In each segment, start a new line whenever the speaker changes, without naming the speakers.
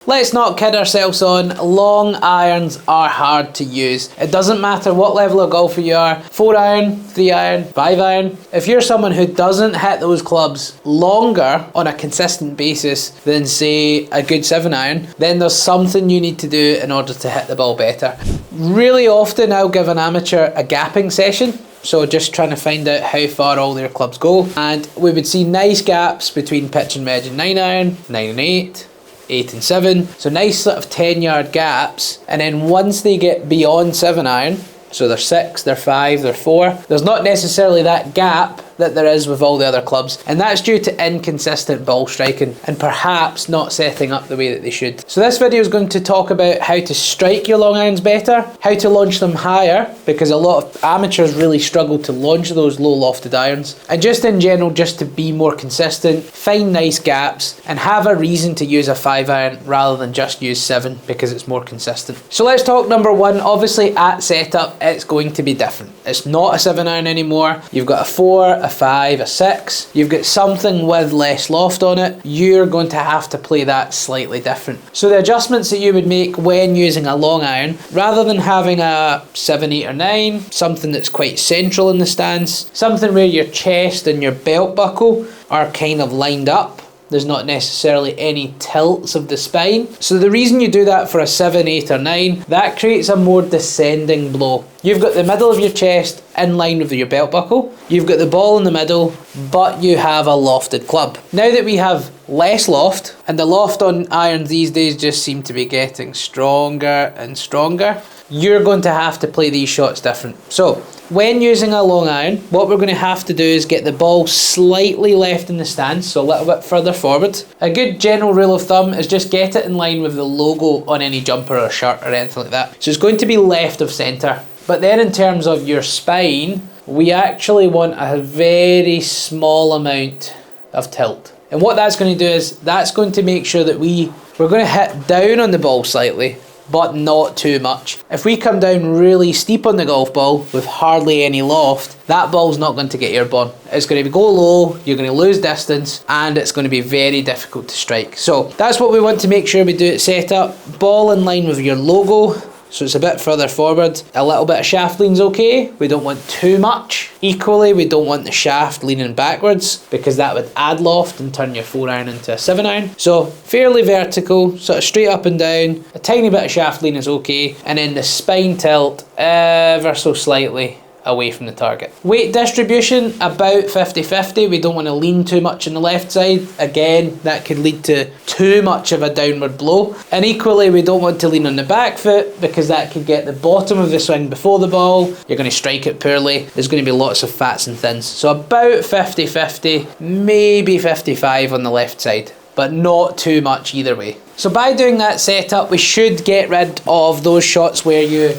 Let's not kid ourselves on, long irons are hard to use. It doesn't matter what level of golfer you are, 4 iron, 3 iron, 5 iron. If you're someone who doesn't hit those clubs longer on a consistent basis than say a good 7 iron, then there's something you need to do in order to hit the ball better. Really often I'll give an amateur a gapping session. So just trying to find out how far all their clubs go. And we would see nice gaps between pitch and wedge and 9 iron, 9 and 8. 8 and 7, so nice sort of 10-yard gaps, and then once they get beyond 7 iron, so they're 6, they're 5, they're 4, there's not necessarily that gap that there is with all the other clubs, and that's due to inconsistent ball striking and perhaps not setting up the way that they should. So this video is going to talk about how to strike your long irons better, how to launch them higher, because a lot of amateurs really struggle to launch those low lofted irons, and just in general, just to be more consistent, find nice gaps, and have a reason to use a 5 iron rather than just use 7 because it's more consistent. So let's talk number 1. Obviously at setup it's going to be different. It's not a 7 iron anymore. You've got a 4, a 5, a 6. You've got something with less loft on it. You're going to have to play that slightly different. So the adjustments that you would make when using a long iron, rather than having a 7, 8 or 9, something that's quite central in the stance, something where your chest and your belt buckle are kind of lined up. There's not necessarily any tilts of the spine. So the reason you do that for a 7, 8 or 9, that creates a more descending blow. You've got the middle of your chest in line with your belt buckle. You've got the ball in the middle, but you have a lofted club. Now that we have less loft, and the loft on irons these days just seem to be getting stronger and stronger, you're going to have to play these shots different. So when using a long iron, what we're going to have to do is get the ball slightly left in the stance, so a little bit further forward. A good general rule of thumb is just get it in line with the logo on any jumper or shirt or anything like that. So it's going to be left of centre. But then in terms of your spine, we actually want a very small amount of tilt. And what that's going to do is, that's going to make sure that we're going to hit down on the ball slightly, but not too much. If we come down really steep on the golf ball with hardly any loft, that ball's not going to get airborne. It's going to go low, you're going to lose distance, and it's going to be very difficult to strike. So that's what we want to make sure we do at setup. Ball in line with your logo, so it's a bit further forward. A little bit of shaft lean's okay. We don't want too much. Equally, we don't want the shaft leaning backwards because that would add loft and turn your 4 iron into a 7 iron. So fairly vertical, sort of straight up and down. A tiny bit of shaft lean is okay. And then the spine tilt ever so slightly away from the target. Weight distribution, about 50-50. We don't want to lean too much on the left side. Again, that could lead to too much of a downward blow. And equally, we don't want to lean on the back foot because that could get the bottom of the swing before the ball. You're going to strike it poorly. There's going to be lots of fats and thins. So about 50-50, maybe 55 on the left side, but not too much either way. So by doing that setup, we should get rid of those shots where you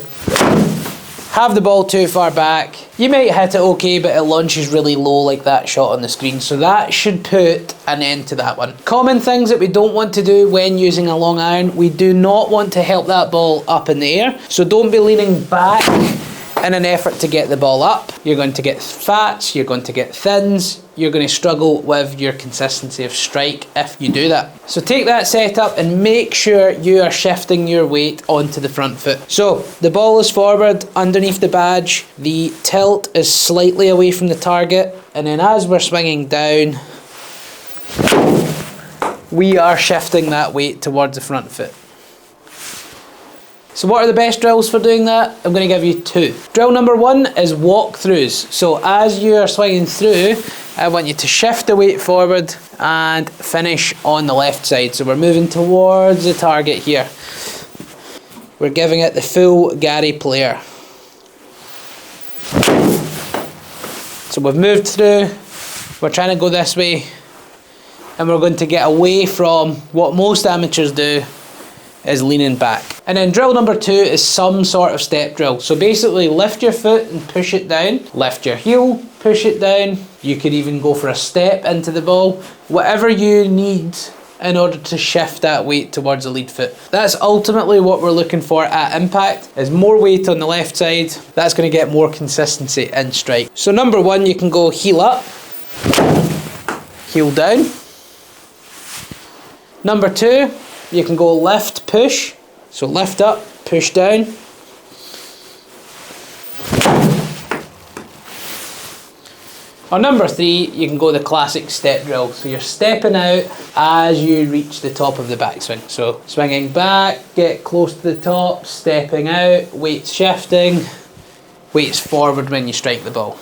have the ball too far back. You might hit it okay, but it launches really low like that shot on the screen. So that should put an end to that one. Common things that we don't want to do when using a long iron, we do not want to help that ball up in the air. So don't be leaning back in an effort to get the ball up. You're going to get fats, you're going to get thins, you're going to struggle with your consistency of strike if you do that. So take that setup and make sure you are shifting your weight onto the front foot. So the ball is forward underneath the badge, the tilt is slightly away from the target, and then as we're swinging down, we are shifting that weight towards the front foot. So what are the best drills for doing that? I'm going to give you 2. Drill number 1 is walkthroughs. So as you are swinging through, I want you to shift the weight forward and finish on the left side. So we're moving towards the target here. We're giving it the full Gary Player. So we've moved through, we're trying to go this way, and we're going to get away from what most amateurs do, is leaning back. And then drill number 2 is some sort of step drill. So basically lift your foot and push it down, lift your heel, push it down. You could even go for a step into the ball, whatever you need in order to shift that weight towards the lead foot. That's ultimately what we're looking for at impact, is more weight on the left side. That's going to get more consistency in strike. So number 1, you can go heel up, heel down. Number 2, you can go lift, push. So lift up, push down. Or number 3, you can go the classic step drill. So you're stepping out as you reach the top of the backswing. So swinging back, get close to the top, stepping out, weights shifting, weights forward when you strike the ball.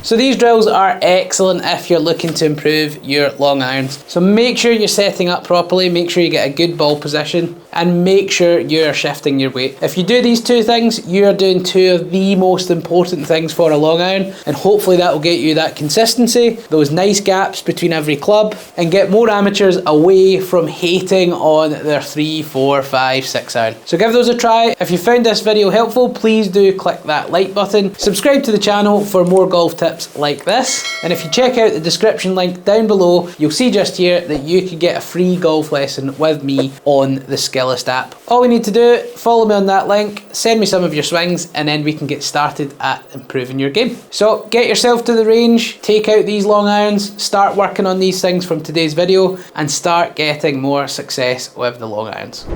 So these drills are excellent if you're looking to improve your long irons. So make sure you're setting up properly, make sure you get a good ball position, and make sure you're shifting your weight. If you do these 2 things, you're doing 2 of the most important things for a long iron, and hopefully that will get you that consistency, those nice gaps between every club, and get more amateurs away from hating on their 3, 4, 5, 6 iron. So give those a try. If you found this video helpful, please do click that like button. Subscribe to the channel for more golf tips like this, and if you check out the description link down below, you'll see just here that you can get a free golf lesson with me on the Skillest app. All we need to do, follow me on that link, send me some of your swings, and then we can get started at improving your game. So get yourself to the range, take out these long irons, start working on these things from today's video, and start getting more success with the long irons.